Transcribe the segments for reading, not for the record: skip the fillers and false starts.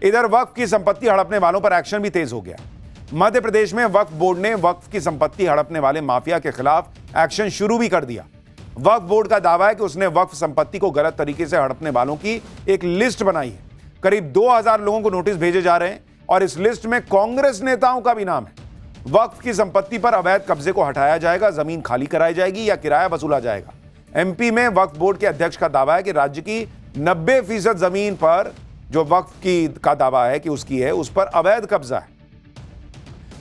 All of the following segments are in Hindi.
इधर वक्फ की संपत्ति हड़पने वालों पर एक्शन भी तेज हो गया। मध्य प्रदेश में वक्फ बोर्ड ने वक्फ की संपत्ति हड़पने वाले माफिया के खिलाफ एक्शन शुरू भी कर दिया। वक्फ बोर्ड का दावा है कि उसने वक्फ संपत्ति को गलत तरीके से हड़पने वालों की एक लिस्ट बनाई है। करीब 2000 लोगों को नोटिस भेजे जा रहे हैं और इस लिस्ट में कांग्रेस नेताओं का भी नाम है। वक्फ की संपत्ति पर अवैध कब्जे को हटाया जाएगा, जमीन खाली कराई जाएगी या किराया वसूला जाएगा। एमपी में वक्फ बोर्ड के अध्यक्ष का दावा है कि राज्य की 90% जमीन पर जो वक्फ की का दावा है कि उसकी है, उस पर अवैध कब्जा है।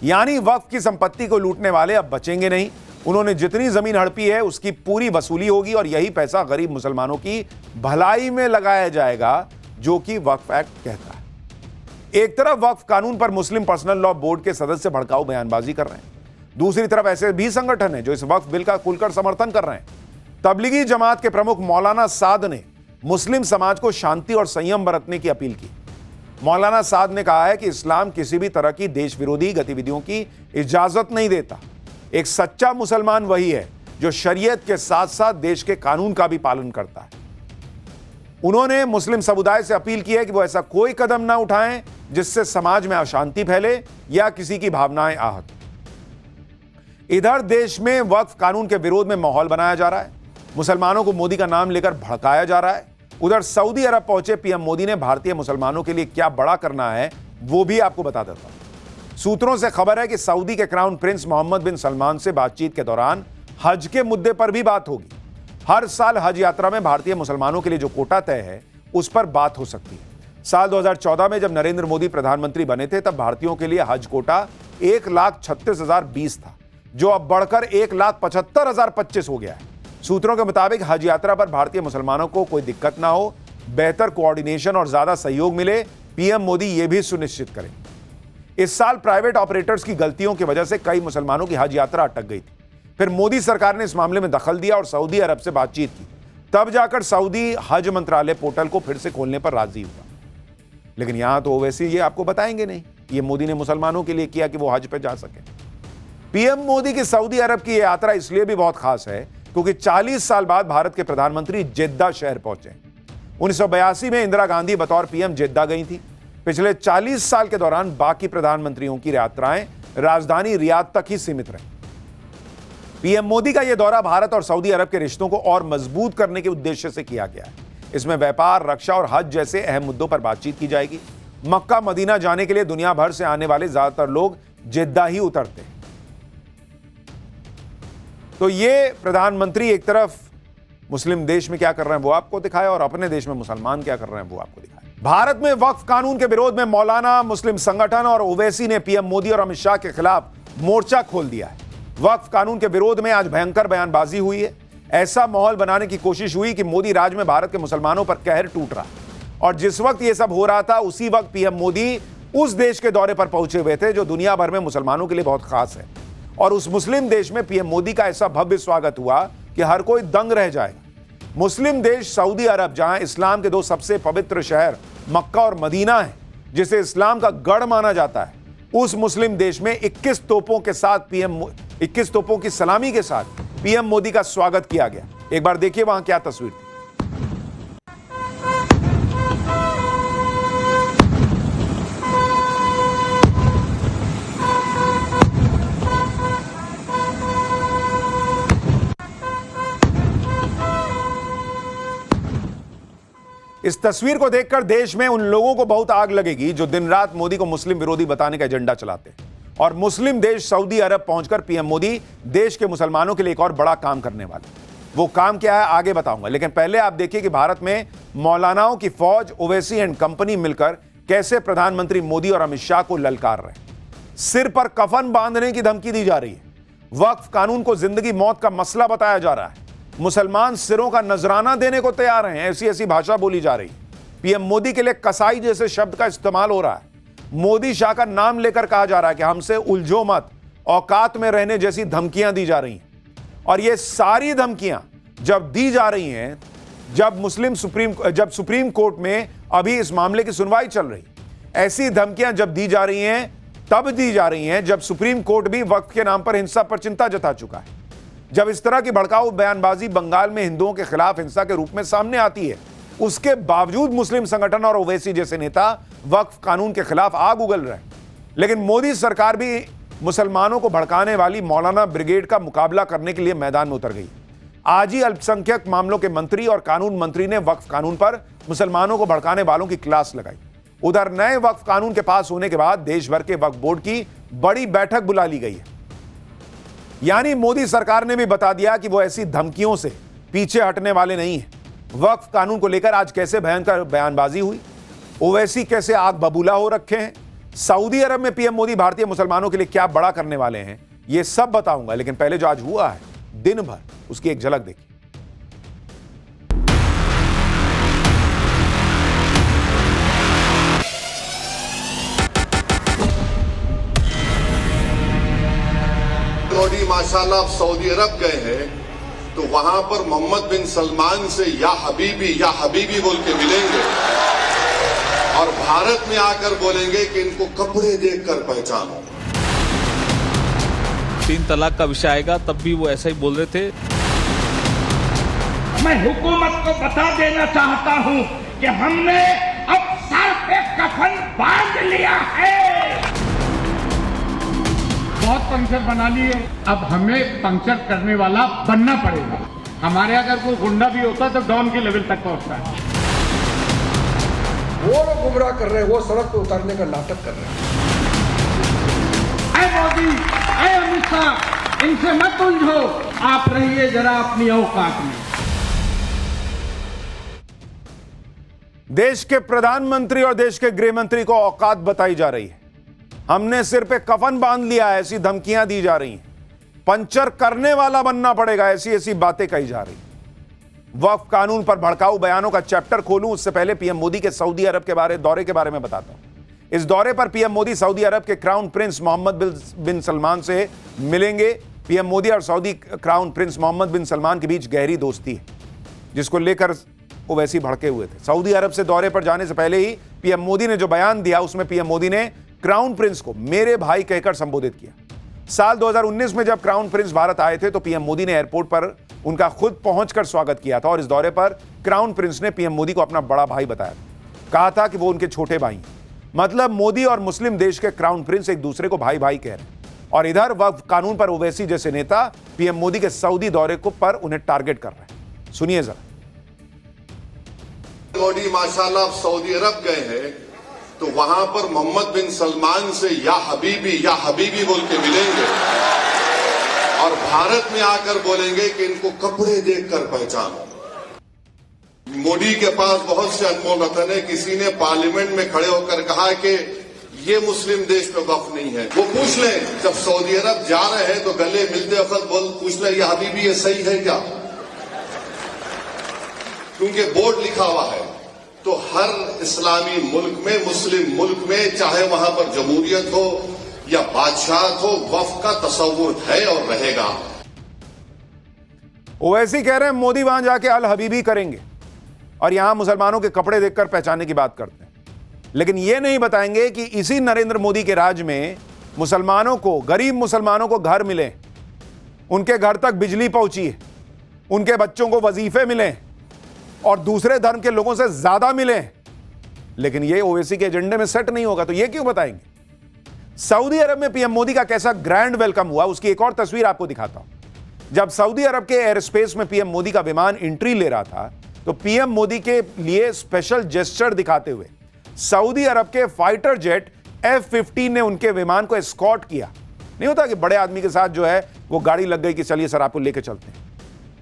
यानी वक्फ की संपत्ति को लूटने वाले अब बचेंगे नहीं। उन्होंने जितनी जमीन हड़पी है उसकी पूरी वसूली होगी और यही पैसा गरीब मुसलमानों की भलाई में लगाया जाएगा, जो कि वक्फ एक्ट कहता है। एक तरफ वक्फ कानून पर मुस्लिम पर्सनल लॉ बोर्ड के सदस्य भड़काऊ बयानबाजी कर रहे हैं, दूसरी तरफ ऐसे भी संगठन हैं जो इस वक्फ बिल का खुलकर समर्थन कर रहे हैं। तबलीगी जमात के प्रमुख मौलाना साद ने मुस्लिम समाज को शांति और संयम बरतने की अपील की। मौलाना साद ने कहा है कि इस्लाम किसी भी तरह की देश विरोधी गतिविधियों की इजाजत नहीं देता। एक सच्चा मुसलमान वही है जो शरीयत के साथ साथ देश के कानून का भी पालन करता है। उन्होंने मुस्लिम समुदाय से अपील की है कि वो ऐसा कोई कदम ना उठाएं जिससे समाज में अशांति फैले या किसी की भावनाएं आहत। इधर देश में वक्फ कानून के विरोध में माहौल बनाया जा रहा है। मुसलमानों को मोदी का नाम लेकर भड़काया जा रहा है। उधर सऊदी अरब पहुंचे पीएम मोदी ने भारतीय मुसलमानों के लिए क्या बड़ा करना है वो भी आपको बता देता हूं। सूत्रों से खबर है कि सऊदी के क्राउन प्रिंस मोहम्मद बिन सलमान से बातचीत के दौरान हज के मुद्दे पर भी बात होगी। हर साल हज यात्रा में भारतीय मुसलमानों के लिए जो कोटा तय है उस पर बात हो सकती है। साल 2014 में जब नरेंद्र मोदी प्रधानमंत्री बने थे तब भारतीयों के लिए हज कोटा 1,36,020 था, जो अब बढ़कर 1,75,025 हो गया है। सूत्रों के मुताबिक हज यात्रा पर भारतीय मुसलमानों को कोई दिक्कत ना हो, बेहतर कोऑर्डिनेशन और ज्यादा सहयोग मिले, पीएम मोदी ये भी सुनिश्चित करें। इस साल प्राइवेट ऑपरेटर्स की गलतियों की वजह से कई मुसलमानों की हज यात्रा अटक गई थी। फिर मोदी सरकार ने इस मामले में दखल दिया और सऊदी अरब से बातचीत की। तब जाकर सऊदी हज मंत्रालय पोर्टल को फिर से खोलने पर राजी हुआ। लेकिन यहां तो वैसे ये आपको बताएंगे नहीं ये मोदी ने मुसलमानों के लिए किया कि वो हज पे जा सके। पीएम मोदी की सऊदी अरब की यात्रा इसलिए भी बहुत खास है क्योंकि 40 साल बाद भारत के प्रधानमंत्री जेद्दा शहर पहुंचे। 1982 में इंदिरा गांधी बतौर पीएम जेद्दा गई थी। पिछले 40 साल के दौरान बाकी प्रधानमंत्रियों की यात्राएं राजधानी रियाद तक ही सीमित रहीं। पीएम मोदी का यह दौरा भारत और सऊदी अरब के रिश्तों को और मजबूत करने के उद्देश्य से किया गया है। इसमें व्यापार, रक्षा और हज जैसे अहम मुद्दों पर बातचीत की जाएगी। मक्का मदीना जाने के लिए दुनिया भर से आने वाले ज्यादातर लोग जेद्दा ही उतरते हैं। तो ये प्रधानमंत्री एक तरफ मुस्लिम देश में क्या कर रहे हैं वो आपको दिखाया और अपने देश में मुसलमान क्या कर रहे हैं वो आपको दिखाया। भारत में वक्फ कानून के विरोध में मौलाना, मुस्लिम संगठन और ओवैसी ने पीएम मोदी और अमित शाह के खिलाफ मोर्चा खोल दिया है। वक्फ कानून के विरोध में आज भयंकर बयानबाजी हुई है। ऐसा माहौल बनाने की कोशिश हुई कि मोदी राज में भारत के मुसलमानों पर कहर टूट रहा। और जिस वक्त यह सब हो रहा था उसी वक्त पीएम मोदी उस देश के दौरे पर पहुंचे हुए थे जो दुनिया भर में मुसलमानों के लिए बहुत खास है। और उस मुस्लिम देश में पीएम मोदी का ऐसा भव्य स्वागत हुआ कि हर कोई दंग रह जाएगा। मुस्लिम देश सऊदी अरब, जहां इस्लाम के दो सबसे पवित्र शहर मक्का और मदीना है, जिसे इस्लाम का गढ़ माना जाता है, उस मुस्लिम देश में 21 तोपों के साथ 21 तोपों की सलामी के साथ पीएम मोदी का स्वागत किया गया। एक बार देखिए वहां क्या तस्वीर थी। इस तस्वीर को देखकर देश में उन लोगों को बहुत आग लगेगी जो दिन रात मोदी को मुस्लिम विरोधी बताने का एजेंडा चलाते हैं। और मुस्लिम देश सऊदी अरब पहुंचकर पीएम मोदी देश के मुसलमानों के लिए एक और बड़ा काम करने वाले। वो काम क्या है आगे बताऊंगा, लेकिन पहले आप देखिए कि भारत में मौलानाओं की फौज, ओवैसी एंड कंपनी मिलकर कैसे प्रधानमंत्री मोदी और अमित शाह को ललकार रहे हैं। सिर पर कफन बांधने की धमकी दी जा रही है। वक्फ कानून को जिंदगी मौत का मसला बताया जा रहा है। मुसलमान सिरों का नजराना देने को तैयार हैं, ऐसी ऐसी भाषा बोली जा रही। पीएम मोदी के लिए कसाई जैसे शब्द का इस्तेमाल हो रहा है। मोदी शाह का नाम लेकर कहा जा रहा है कि हमसे उलझो मत, औकात में रहने जैसी धमकियां दी जा रही हैं। और ये सारी धमकियां जब दी जा रही हैं, जब सुप्रीम कोर्ट में अभी इस मामले की सुनवाई चल रही, ऐसी धमकियां जब दी जा रही हैं तब दी जा रही हैं जब सुप्रीम कोर्ट भी वक्फ के नाम पर हिंसा पर चिंता जता चुका है। जब इस तरह की भड़काऊ बयानबाजी बंगाल में हिंदुओं के खिलाफ हिंसा के रूप में सामने आती है उसके बावजूद मुस्लिम संगठन और ओवैसी जैसे नेता वक्फ कानून के खिलाफ आग उगल रहे हैं। लेकिन मोदी सरकार भी मुसलमानों को भड़काने वाली मौलाना ब्रिगेड का मुकाबला करने के लिए मैदान में उतर गई। आज ही अल्पसंख्यक मामलों के मंत्री और कानून मंत्री ने वक्फ कानून पर मुसलमानों को भड़काने वालों की क्लास लगाई। उधर नए वक्फ कानून के पास होने के बाद देश भर के वक्फ बोर्ड की बड़ी बैठक बुला ली गई है। यानी मोदी सरकार ने भी बता दिया कि वो ऐसी धमकियों से पीछे हटने वाले नहीं हैं। वक्फ कानून को लेकर आज कैसे भयंकर बयानबाजी हुई, ओवैसी कैसे आग बबूला हो रखे हैं, सऊदी अरब में पीएम मोदी भारतीय मुसलमानों के लिए क्या बड़ा करने वाले हैं, ये सब बताऊंगा। लेकिन पहले जो आज हुआ है दिन भर, उसकी एक झलक देखिए। मोदी माशाल्लाह सऊदी अरब गए हैं तो वहां पर मोहम्मद बिन सलमान से या हबीबी बोल के मिलेंगे और भारत में आकर बोलेंगे कि इनको कपड़े देखकर पहचानो। 3 तलाक का विषय आएगा तब भी वो ऐसा ही बोल रहे थे। मैं हुकूमत को बता देना चाहता हूं कि हमने अब सर पे कफन बांध लिया है। बहुत पंक्चर बना लिए, अब हमें पंक्चर करने वाला बनना पड़ेगा। हमारे अगर कोई गुंडा भी होता तो डॉन के लेवल तक पहुंचता है। वो लोग गुमराह कर रहे हैं, वो सड़क पे उतारने का नाटक कर रहे हैं। ऐ मोदी, ऐ अमित शाह, इनसे मत उलझो, आप रहिए जरा अपनी औकात में। देश के प्रधानमंत्री और देश के गृह मंत्री को औकात बताई जा रही है। हमने सिर पे कफन बांध लिया, ऐसी धमकियां दी जा रही हैं। पंचर करने वाला बनना पड़ेगा, ऐसी ऐसी बातें कही जा रही। वक्फ कानून पर भड़काऊ बयानों का चैप्टर खोलूं उससे पहले पीएम मोदी के सऊदी अरब के दौरे के बारे में बताता हूं। इस दौरे पर पीएम मोदी सऊदी अरब के क्राउन प्रिंस मोहम्मद बिन सलमान से मिलेंगे। पीएम मोदी और सऊदी क्राउन प्रिंस मोहम्मद बिन सलमान के बीच गहरी दोस्ती है, जिसको लेकर वो वैसे ही भड़के हुए थे। सऊदी अरब से दौरे पर जाने से पहले ही पीएम मोदी ने जो बयान दिया, उसमें पीएम मोदी ने क्राउन प्रिंस को मेरे भाई कहकर संबोधित किया। साल 2019 में जब क्राउन प्रिंस भारत आए थे तो पीएम मोदी ने एयरपोर्ट पर उनका खुद पहुंचकर स्वागत किया था और इस दौरे पर क्राउन प्रिंस ने पीएम मोदी को अपना बड़ा भाई बताया था। कहा था कि वो उनके छोटे भाई हैं। मतलब मोदी और मुस्लिम देश के क्राउन प्रिंस एक दूसरे को भाई भाई कह रहे हैं। और इधर वक्फ कानून पर ओवैसी जैसे नेता पीएम मोदी के सऊदी दौरे को पर उन्हें टारगेट कर रहे हैं। सुनिए जरा। मोदी माशाल्लाह सऊदी अरब गए हैं तो वहां पर मोहम्मद बिन सलमान से या हबीबी बोल के मिलेंगे और भारत में आकर बोलेंगे कि इनको कपड़े देखकर पहचानो। मोदी के पास बहुत से अनमोल रतन है। किसी ने पार्लियामेंट में खड़े होकर कहा कि ये मुस्लिम देश में वक्फ नहीं है। वो पूछ लें, जब सऊदी अरब जा रहे हैं तो गले मिलते वक्त पूछ लें, ये हबीबी ये सही है क्या? क्योंकि बोर्ड लिखा हुआ है। तो हर इस्लामी मुल्क में, मुस्लिम मुल्क में, चाहे वहां पर जमहूरियत हो या बादशाहत हो, वक्फ का तस्वुर है और रहेगा। ओवैसी कह रहे हैं मोदी वहां जाके अल हबीबी करेंगे और यहां मुसलमानों के कपड़े देखकर पहचानने की बात करते हैं। लेकिन यह नहीं बताएंगे कि इसी नरेंद्र मोदी के राज में मुसलमानों को, गरीब मुसलमानों को घर मिले, उनके घर तक बिजली पहुंची है, उनके बच्चों को वजीफे मिले और दूसरे धर्म के लोगों से ज्यादा मिले। लेकिन यह ओवैसी के एजेंडे में सेट नहीं होगा, तो यह क्यों बताएंगे? सऊदी अरब में पीएम मोदी का कैसा ग्रैंड वेलकम हुआ, उसकी एक और तस्वीर आपको दिखाता हूं। जब सऊदी अरब के एयर स्पेस में पीएम मोदी का विमान एंट्री ले रहा था तो पीएम मोदी के लिए स्पेशल जेस्चर दिखाते हुए सऊदी अरब के फाइटर जेट F-15 ने उनके विमान को एस्कॉर्ट किया। नहीं होता कि बड़े आदमी के साथ जो है वो गाड़ी लग गई कि चलिए सर आपको लेके चलते हैं।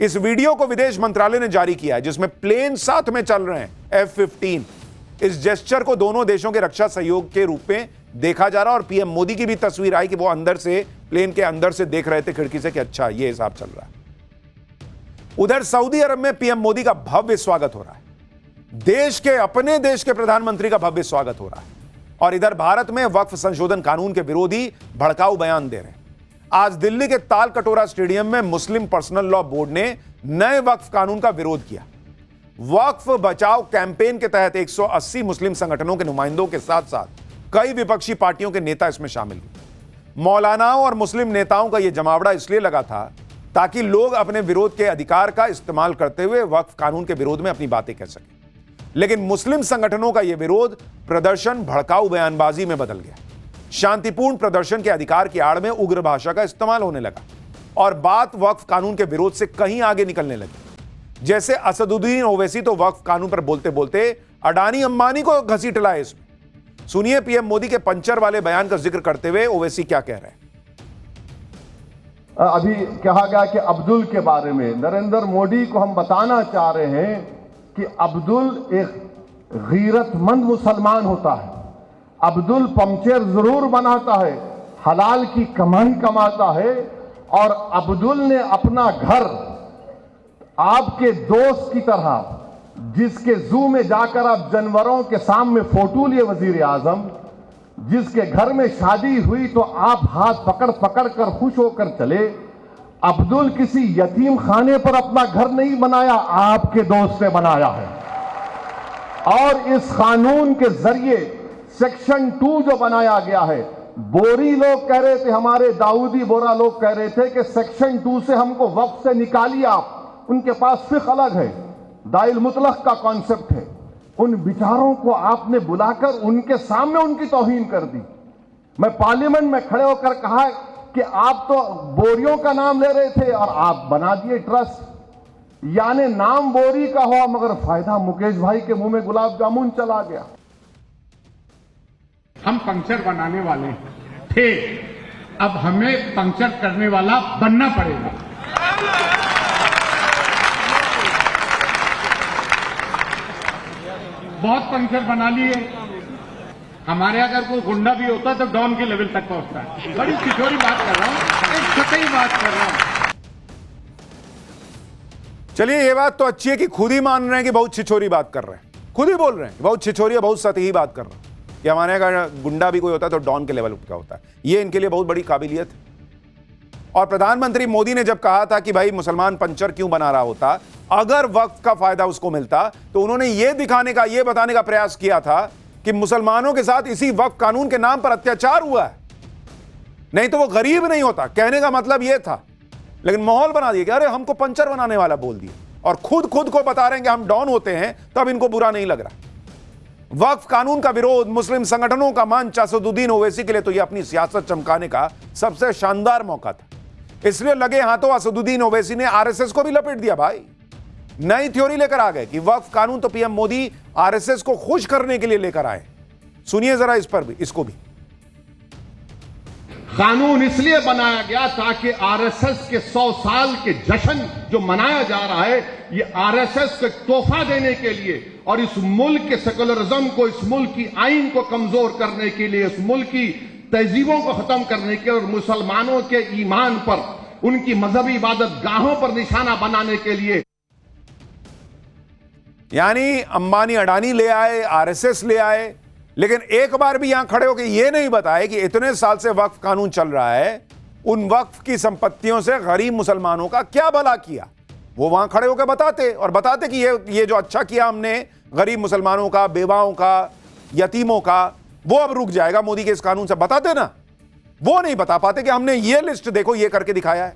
इस वीडियो को विदेश मंत्रालय ने जारी किया है जिसमें प्लेन साथ में चल रहे हैं F-15। इस जेस्चर को दोनों देशों के रक्षा सहयोग के रूप में देखा जा रहा है और पीएम मोदी की भी तस्वीर आई कि वो अंदर से, प्लेन के अंदर से देख रहे थे खिड़की से कि अच्छा ये हिसाब चल रहा है। उधर सऊदी अरब में पीएम मोदी का भव्य स्वागत हो रहा है। देश के, अपने देश के प्रधानमंत्री का भव्य स्वागत हो रहा है और इधर भारत में वक्फ संशोधन कानून के विरोधी भड़काऊ बयान दे रहे हैं। आज दिल्ली के ताल कटोरा स्टेडियम में मुस्लिम पर्सनल लॉ बोर्ड ने नए वक्फ कानून का विरोध किया। वक्फ बचाओ कैंपेन के तहत 180 मुस्लिम संगठनों के नुमाइंदों के साथ साथ कई विपक्षी पार्टियों के नेता इसमें शामिल हुए। मौलानाओं और मुस्लिम नेताओं का यह जमावड़ा इसलिए लगा था ताकि लोग अपने विरोध के अधिकार का इस्तेमाल करते हुए वक्फ कानून के विरोध में अपनी बातें कह सकें। लेकिन मुस्लिम संगठनों का यह विरोध प्रदर्शन भड़काऊ बयानबाजी में बदल गया। शांतिपूर्ण प्रदर्शन के अधिकार की आड़ में उग्र भाषा का इस्तेमाल होने लगा और बात वक्फ कानून के विरोध से कहीं आगे निकलने लगी। जैसे असदुद्दीन ओवैसी तो वक्फ कानून पर बोलते बोलते अडानी अंबानी को घसीट लाए। इसमें सुनिए पीएम मोदी के पंचर वाले बयान का जिक्र करते हुए ओवैसी क्या कह रहे हैं। अभी कहा गया कि अब्दुल के बारे में, नरेंद्र मोदी को हम बताना चाह रहे हैं कि अब्दुल एक गैरतमंद मुसलमान होता है। अब्दुल पंचर जरूर बनाता है, हलाल की कमाई कमाता है, और अब्दुल ने अपना घर आपके दोस्त की तरह, जिसके जू में जाकर आप जानवरों के सामने फोटो लिए वजीर आजम, जिसके घर में शादी हुई तो आप हाथ पकड़ पकड़ कर खुश होकर चले। अब्दुल किसी यतीम खाने पर अपना घर नहीं बनाया, आपके दोस्त ने बनाया है। और इस कानून के जरिए सेक्शन 2 जो बनाया गया है, बोरी लोग कह रहे थे, हमारे दाऊदी बोरा लोग कह रहे थे कि सेक्शन 2 से हमको वक्फ से निकालिए आप। उनके पास फिक्र अलग है, दाइल मुतलक का कॉन्सेप्ट है। उन विचारों को आपने बुलाकर उनके सामने उनकी तौहीन कर दी। मैं पार्लियामेंट में खड़े होकर कहा कि आप तो बोरियों का नाम ले रहे थे और आप बना दिए ट्रस्ट। यानी नाम बोरी का हुआ मगर फायदा मुकेश भाई के मुंह में गुलाब जामुन चला गया। हम पंक्चर बनाने वाले थे, अब हमें पंक्चर करने वाला बनना पड़ेगा। बहुत पंक्चर बना लिए। हमारे अगर कोई गुंडा भी होता तो डॉन के लेवल तक पहुंचता है। बड़ी किशोरी बात कर रहा हूं, एक सतही बात कर रहा हूं। चलिए ये बात तो अच्छी है कि खुद ही मान रहे हैं कि बहुत छिछोरी बात कर रहे हैं, खुद ही बोल रहे हैं बहुत छिछोरी है, बहुत सतही बात कर रहे हैं कि हमारे अगर गुंडा भी कोई होता है तो डॉन के लेवल का होता है। ये इनके लिए बहुत बड़ी काबिलियत है। और प्रधानमंत्री मोदी ने जब कहा था कि भाई मुसलमान पंचर क्यों बना रहा होता, अगर वक्फ का फायदा उसको मिलता, तो उन्होंने ये दिखाने का, ये बताने का प्रयास किया था कि मुसलमानों के साथ इसी वक्फ कानून के नाम पर अत्याचार हुआ है, नहीं तो वो गरीब नहीं होता। कहने का मतलब ये था, लेकिन माहौल बना दिया कि अरे हमको पंचर बनाने वाला बोल दिया, और खुद को बता रहे हैं कि हम डॉन होते हैं, तब इनको बुरा नहीं लग रहा। वक्फ कानून का विरोध, मुस्लिम संगठनों का मंच, असदुद्दीन ओवैसी के लिए तो यह अपनी सियासत चमकाने का सबसे शानदार मौका था। इसलिए लगे हाथों असदुद्दीन ओवैसी ने आरएसएस को भी लपेट दिया। भाई नई थ्योरी लेकर आ गए कि वक्फ कानून तो पीएम मोदी आरएसएस को खुश करने के लिए लेकर आए। सुनिए जरा इस पर भी, इसको भी। कानून इसलिए बनाया गया ताकि आरएसएस के 100 साल के जश्न जो मनाया जा रहा है, ये आरएसएस को तोहफा देने के लिए और इस मुल्क के सेकुलरिज्म को, इस मुल्क की आइन को कमजोर करने के लिए, इस मुल्क की तहजीबों को खत्म करने के और मुसलमानों के ईमान पर, उनकी मजहबी इबादत गाहों पर निशाना बनाने के लिए। यानी अंबानी अडानी ले आए, आरएसएस ले आए, लेकिन एक बार भी यहां खड़े होकर यह नहीं बताए कि इतने साल से वक्फ कानून चल रहा है, उन वक्फ की संपत्तियों से गरीब मुसलमानों का क्या भला किया। वो वहां खड़े होकर बताते और बताते कि ये जो अच्छा किया हमने गरीब मुसलमानों का, बेवाओं का, यतीमों का, वो अब रुक जाएगा मोदी के इस कानून से। बताते ना, वो नहीं बता पाते कि हमने ये लिस्ट देखो, ये करके दिखाया है।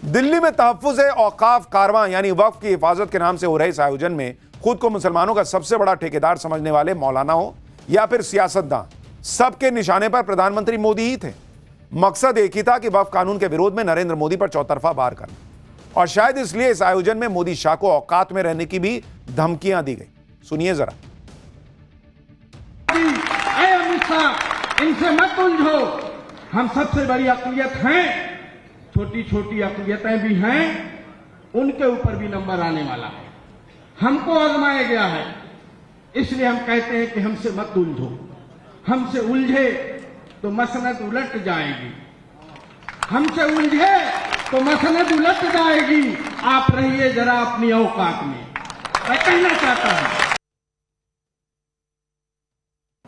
दिल्ली में तहफ्फुज़ औकाफ कारवां यानी वक्फ की हिफाजत के नाम से हो रहे इस आयोजन में खुद को मुसलमानों का सबसे बड़ा ठेकेदार समझने वाले मौलाना हो या फिर सियासतदान, सबके निशाने पर प्रधानमंत्री मोदी ही थे। मकसद एक ही था कि वक्फ कानून के विरोध में नरेंद्र मोदी पर चौतरफा वार करना, और शायद इसलिए इस आयोजन में मोदी शाह को औकात में रहने की भी धमकियां दी गई। सुनिए जरा। अमित शाह, इनसे मत उलझो, हम सबसे बड़ी अक़लियत हैं, छोटी छोटी अक़लियतें भी हैं, उनके ऊपर भी नंबर आने वाला है। हमको आजमाया गया है, इसलिए हम कहते हैं कि हमसे मत उलझो। हमसे उलझे तो मसनद उलट जाएगी, हमसे उलझे तो मसनद उलट जाएगी। आप रहिए जरा अपनी औकात में, मैं कहना चाहता हूं।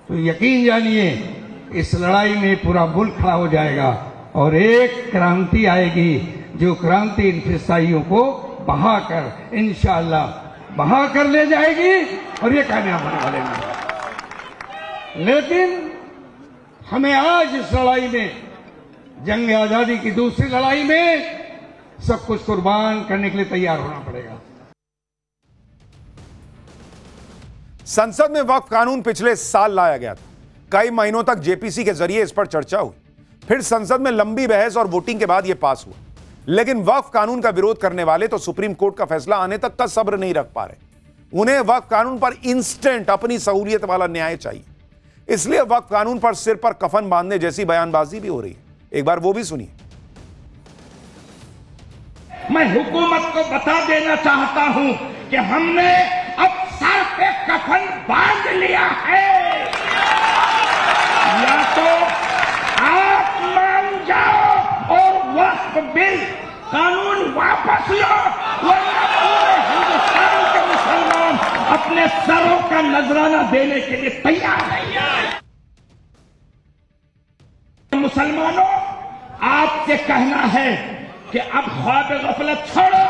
तो यकीन जानिए इस लड़ाई में पूरा मुल्क खड़ा हो जाएगा और एक क्रांति आएगी, जो क्रांति इन फिसाइयों को बहाकर इंशाअल्लाह बहा कर ले जाएगी, और ये कामयाब होने वाले नहीं। लेकिन हमें आज इस लड़ाई में, जंग आजादी की दूसरी लड़ाई में, सब कुछ कुर्बान करने के लिए तैयार होना पड़ेगा। संसद में वक्फ कानून पिछले साल लाया गया था। कई महीनों तक जेपीसी के जरिए इस पर चर्चा हुई, फिर संसद में लंबी बहस और वोटिंग के बाद यह पास हुआ। लेकिन वक्फ कानून का विरोध करने वाले तो सुप्रीम कोर्ट का फैसला आने तक का सब्र नहीं रख पा रहे। उन्हें वक्फ कानून पर इंस्टेंट अपनी सहूलियत वाला न्याय चाहिए, इसलिए वक्फ कानून पर सिर पर कफन बांधने जैसी बयानबाजी भी हो रही है। एक बार वो भी सुनिए। मैं हुकूमत को बता देना चाहता हूं कि हमने अब सर पे कफन बांध लिया है। या तो आप मान जाओ और वक्फ बिल कानून वापस लो, वरना पूरे हिंदुस्तान के मुसलमान अपने सरों का नजराना देने के लिए तैयार नहीं है। मुसलमानों, आपसे कहना है कि अब ख्वाब गफलत छोड़ो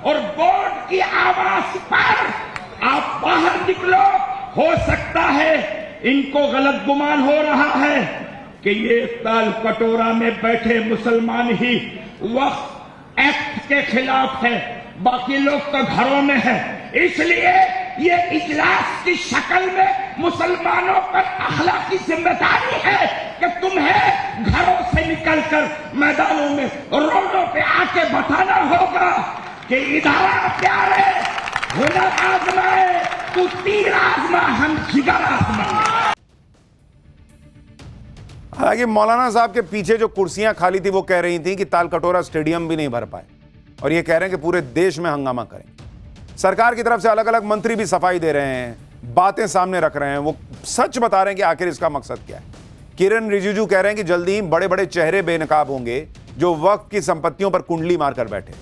और बोर्ड की आवाज पर आप बाहर निकलो। हो सकता है इनको गलत गुमान हो रहा है कि ये ताल कटोरा में बैठे मुसलमान ही वक्फ एक्ट के खिलाफ है, बाकी लोग तो घरों में है। इसलिए ये इजलास की शक्ल में मुसलमानों पर अखलाकी जिम्मेदारी है कि तुम्हें घरों से निकलकर मैदानों में, रोडों पे आके बताना होगा कि इदारा प्यारे, हुनर आजमाए, तू तीर आजमा, हम जिगर आजमाए। हालांकि मौलाना साहब के पीछे जो कुर्सियां खाली थी वो कह रही थी कि ताल कटोरा स्टेडियम भी नहीं भर पाए, और ये कह रहे हैं कि पूरे देश में हंगामा करें। सरकार की तरफ से अलग अलग मंत्री भी सफाई दे रहे हैं, बातें सामने रख रहे हैं, वो सच बता रहे हैं कि आखिर इसका मकसद क्या है। किरण रिजिजू कह रहे हैं कि जल्दी ही बड़े बड़े चेहरे बेनकाब होंगे जो वक्फ की संपत्तियों पर कुंडली मारकर बैठे।